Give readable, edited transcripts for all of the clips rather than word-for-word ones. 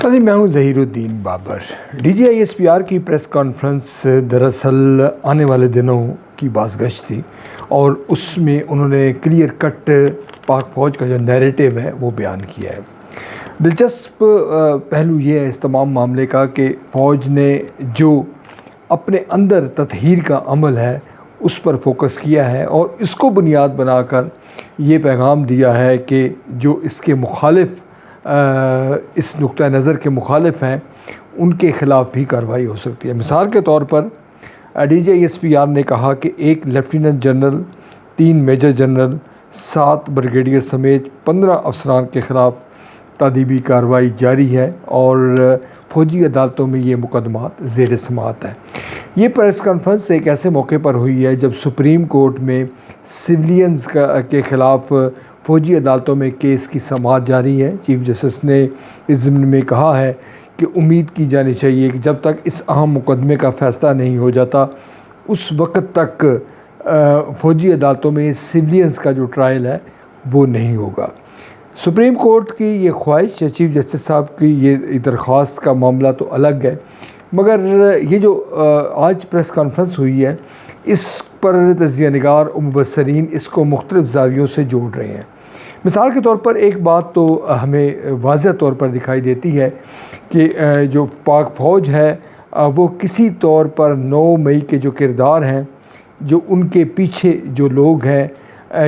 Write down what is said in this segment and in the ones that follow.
میں ہوں Zaheer uddin Babar. D G I S P R کی پریس کانفرنس دراصل آنے والے دنوں کی بازگشت تھی اور اس میں انہوں نے کلیئر کٹ پاک فوج کا جو نیریٹو ہے وہ بیان کیا ہے۔ دلچسپ پہلو یہ ہے اس تمام معاملے کا کہ فوج نے جو اپنے اندر تطہیر کا عمل ہے اس پر فوکس کیا ہے اور اس کو بنیاد بنا کر یہ پیغام دیا ہے کہ جو اس کے مخالف اس نقطہ نظر کے مخالف ہیں ان کے خلاف بھی کارروائی ہو سکتی ہے۔ مثال کے طور پر D G I S P R نے کہا کہ 1 lieutenant general, 3 major general, 7 brigadier سمیت 15 افسران کے خلاف تادیبی کارروائی جاری ہے اور فوجی عدالتوں میں یہ مقدمات زیر سماعت ہیں۔ یہ پریس کانفرنس ایک ایسے موقع پر ہوئی ہے جب سپریم کورٹ میں سولینز کے خلاف فوجی عدالتوں میں کیس کی سماعت جاری ہے۔ چیف جسٹس نے اس ضمن میں کہا ہے کہ امید کی جانی چاہیے کہ جب تک اس اہم مقدمے کا فیصلہ نہیں ہو جاتا اس وقت تک فوجی عدالتوں میں سولینز کا جو ٹرائل ہے وہ نہیں ہوگا۔ سپریم کورٹ کی یہ خواہش یا چیف جسٹس صاحب کی یہ درخواست کا معاملہ تو الگ ہے، مگر یہ جو آج پریس کانفرنس ہوئی ہے اس پر تجزیہ نگار و مبصرین اس کو مختلف زاویوں سے جوڑ رہے ہیں۔ مثال کے طور پر ایک بات تو ہمیں واضح طور پر دکھائی دیتی ہے کہ جو پاک فوج ہے وہ کسی طور پر 9 مئی کے جو کردار ہیں، جو ان کے پیچھے جو لوگ ہیں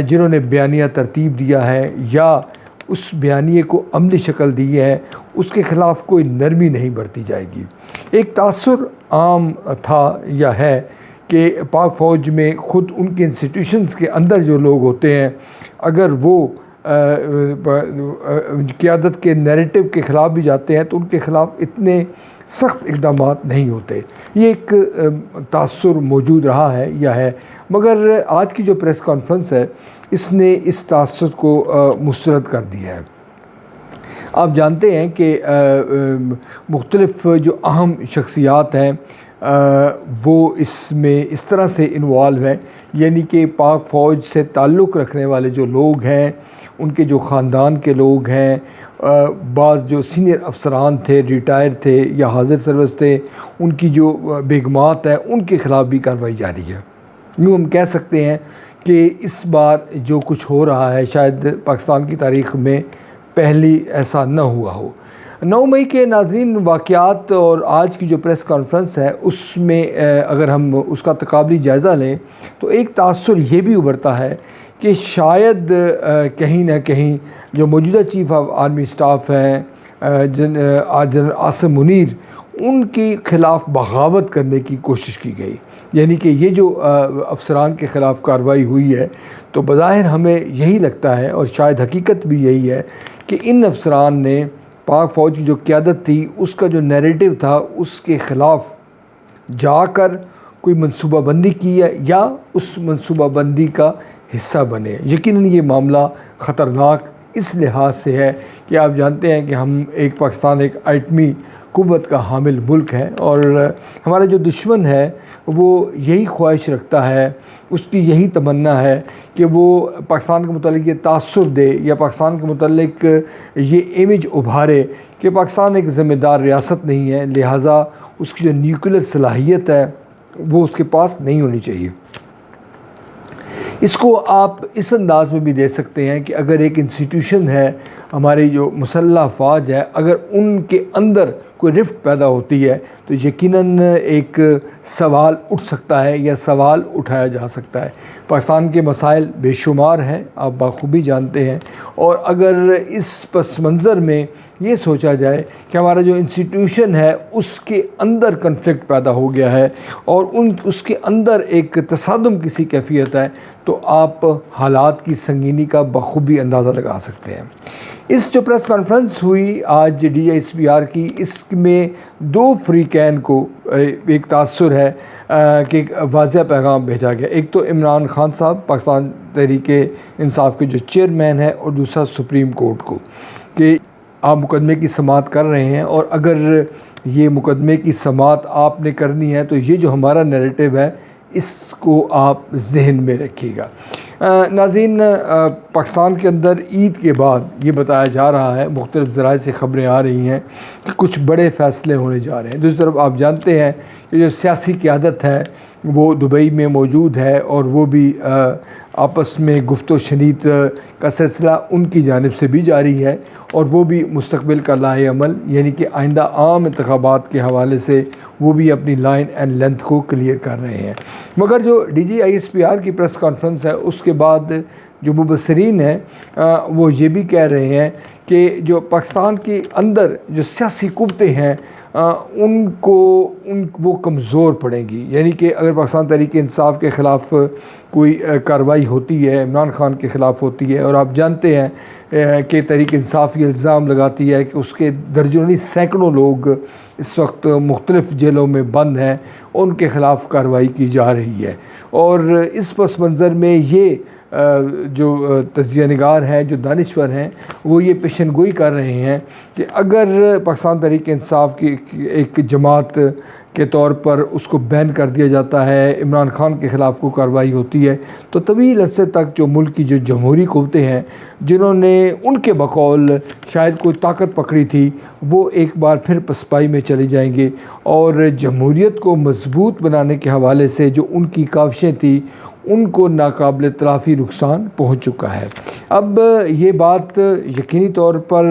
جنہوں نے بیانیہ ترتیب دیا ہے یا اس بیانیے کو عملی شکل دی ہے، اس کے خلاف کوئی نرمی نہیں برتی جائے گی۔ ایک تاثر عام تھا یا ہے کہ پاک فوج میں خود ان کے انسٹیٹیوشنز کے اندر جو لوگ ہوتے ہیں اگر وہ قیادت کے نیریٹو کے خلاف بھی جاتے ہیں تو ان کے خلاف اتنے سخت اقدامات نہیں ہوتے۔ یہ ایک تاثر موجود رہا ہے یا ہے، مگر آج کی جو پریس کانفرنس ہے اس نے اس تاثر کو مسترد کر دیا ہے۔ آپ جانتے ہیں کہ مختلف جو اہم شخصیات ہیں وہ اس میں اس طرح سے انوالو ہیں، یعنی کہ پاک فوج سے تعلق رکھنے والے جو لوگ ہیں، ان کے جو خاندان کے لوگ ہیں، بعض جو سینئر افسران تھے، ریٹائر تھے یا حاضر سروس تھے، ان کی جو بیگمات ہیں ان کے خلاف بھی کارروائی جاری ہے۔ یوں ہم کہہ سکتے ہیں کہ اس بار جو کچھ ہو رہا ہے شاید پاکستان کی تاریخ میں پہلی ایسا نہ ہوا ہو۔ 9 مئی کے ناظرین واقعات اور آج کی جو پریس کانفرنس ہے اس میں اگر ہم اس کا تقابلی جائزہ لیں تو ایک تاثر یہ بھی ابھرتا ہے کہ شاید کہیں نہ کہیں جو موجودہ چیف آف آرمی اسٹاف ہیں جنرل عاصم منیر، ان کے خلاف بغاوت کرنے کی کوشش کی گئی۔ یعنی کہ یہ جو افسران کے خلاف کارروائی ہوئی ہے تو بظاہر ہمیں یہی لگتا ہے اور شاید حقیقت بھی یہی ہے کہ ان افسران نے پاک فوج کی جو قیادت تھی اس کا جو نیریٹو تھا اس کے خلاف جا کر کوئی منصوبہ بندی کی ہے یا اس منصوبہ بندی کا حصہ بنے۔ یقیناً یہ معاملہ خطرناک اس لحاظ سے ہے کہ آپ جانتے ہیں کہ پاکستان ایک ایٹمی قوت کا حامل ملک ہے اور ہمارا جو دشمن ہے وہ یہی خواہش رکھتا ہے، اس کی یہی تمنا ہے کہ وہ پاکستان کے متعلق یہ تاثر دے یا پاکستان کے متعلق یہ امیج ابھارے کہ پاکستان ایک ذمہ دار ریاست نہیں ہے، لہٰذا اس کی جو نیوکلیر صلاحیت ہے وہ اس کے پاس نہیں ہونی چاہیے۔ اس کو آپ اس انداز میں بھی دے سکتے ہیں کہ اگر ایک انسٹیٹیوشن ہے، ہماری جو مسلح افواج ہے، اگر ان کے اندر کوئی رفت پیدا ہوتی ہے تو یقیناً ایک سوال اٹھ سکتا ہے یا سوال اٹھایا جا سکتا ہے۔ پاکستان کے مسائل بے شمار ہیں، آپ بخوبی جانتے ہیں، اور اگر اس پس منظر میں یہ سوچا جائے کہ ہمارا جو انسٹیٹیوشن ہے اس کے اندر کنفلکٹ پیدا ہو گیا ہے اور اس کے اندر ایک تصادم کسی کیفیت ہے تو آپ حالات کی سنگینی کا بخوبی اندازہ لگا سکتے ہیں۔ اس جو پریس کانفرنس ہوئی آج ڈی ایس پی آر کی، اس میں 2 فریقین کو ایک تاثر ہے کہ ایک واضح پیغام بھیجا گیا۔ ایک تو عمران خان صاحب پاکستان تحریک انصاف کے جو چیئرمین ہیں اور دوسرا سپریم کورٹ کو کہ آپ مقدمے کی سماعت کر رہے ہیں اور اگر یہ مقدمے کی سماعت آپ نے کرنی ہے تو یہ جو ہمارا نیریٹو ہے اس کو آپ ذہن میں رکھیے گا۔ ناظرین، پاکستان کے اندر عید کے بعد یہ بتایا جا رہا ہے، مختلف ذرائع سے خبریں آ رہی ہیں کہ کچھ بڑے فیصلے ہونے جا رہے ہیں۔ دوسری طرف آپ جانتے ہیں کہ جو سیاسی قیادت ہے وہ دبئی میں موجود ہے، اور وہ بھی آپس میں گفت و شنید کا سلسلہ ان کی جانب سے بھی جاری ہے، اور وہ بھی مستقبل کا لائحہ عمل یعنی کہ آئندہ عام انتخابات کے حوالے سے وہ بھی اپنی لائن اینڈ لینتھ کو کلیئر کر رہے ہیں۔ مگر جو DGISPR کی پریس کانفرنس ہے اس کے بعد جو مبصرین ہیں وہ یہ بھی کہہ رہے ہیں کہ جو پاکستان کے اندر جو سیاسی قوتیں ہیں وہ کمزور پڑیں گی، یعنی کہ اگر پاکستان تحریک انصاف کے خلاف کوئی کارروائی ہوتی ہے، عمران خان کے خلاف ہوتی ہے، اور آپ جانتے ہیں کہ تحریک انصاف یہ الزام لگاتی ہے کہ اس کے درجنوں نہیں سینکڑوں لوگ اس وقت مختلف جیلوں میں بند ہیں، ان کے خلاف کارروائی کی جا رہی ہے، اور اس پس منظر میں یہ جو تجزیہ نگار ہیں، جو دانشور ہیں، وہ یہ پیشن گوئی کر رہے ہیں کہ اگر پاکستان تحریک انصاف کی ایک جماعت کے طور پر اس کو بین کر دیا جاتا ہے، عمران خان کے خلاف کو کارروائی ہوتی ہے، تو طویل عرصے تک جو ملک کی جو جمہوری قوتیں ہیں جنہوں نے ان کے بقول شاید کوئی طاقت پکڑی تھی، وہ ایک بار پھر پسپائی میں چلے جائیں گے، اور جمہوریت کو مضبوط بنانے کے حوالے سے جو ان کی کاوشیں تھیں ان کو ناقابل تلافی نقصان پہنچ چکا ہے۔ اب یہ بات یقینی طور پر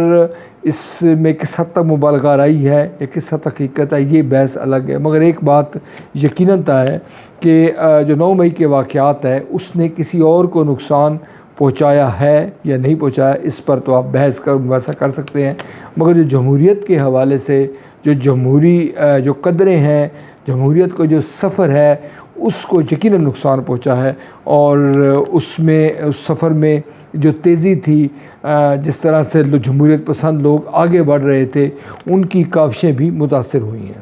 اس میں کس حد تک مبالغہ آرائی ہے یا کس حد تک حقیقت ہے، یہ بحث الگ ہے، مگر ایک بات یقیناً طے ہے کہ جو 9 مئی کے واقعات ہے اس نے کسی اور کو نقصان پہنچایا ہے یا نہیں پہنچایا، اس پر تو آپ بحث مباحثہ کر سکتے ہیں، مگر جو جمہوریت کے حوالے سے جو جمہوری جو قدریں ہیں، جمہوریت کو جو سفر ہے اس کو یقیناً نقصان پہنچا ہے، اور اس سفر میں جو تیزی تھی، جس طرح سے جمہوریت پسند لوگ آگے بڑھ رہے تھے، ان کی کاوشیں بھی متاثر ہوئی ہیں۔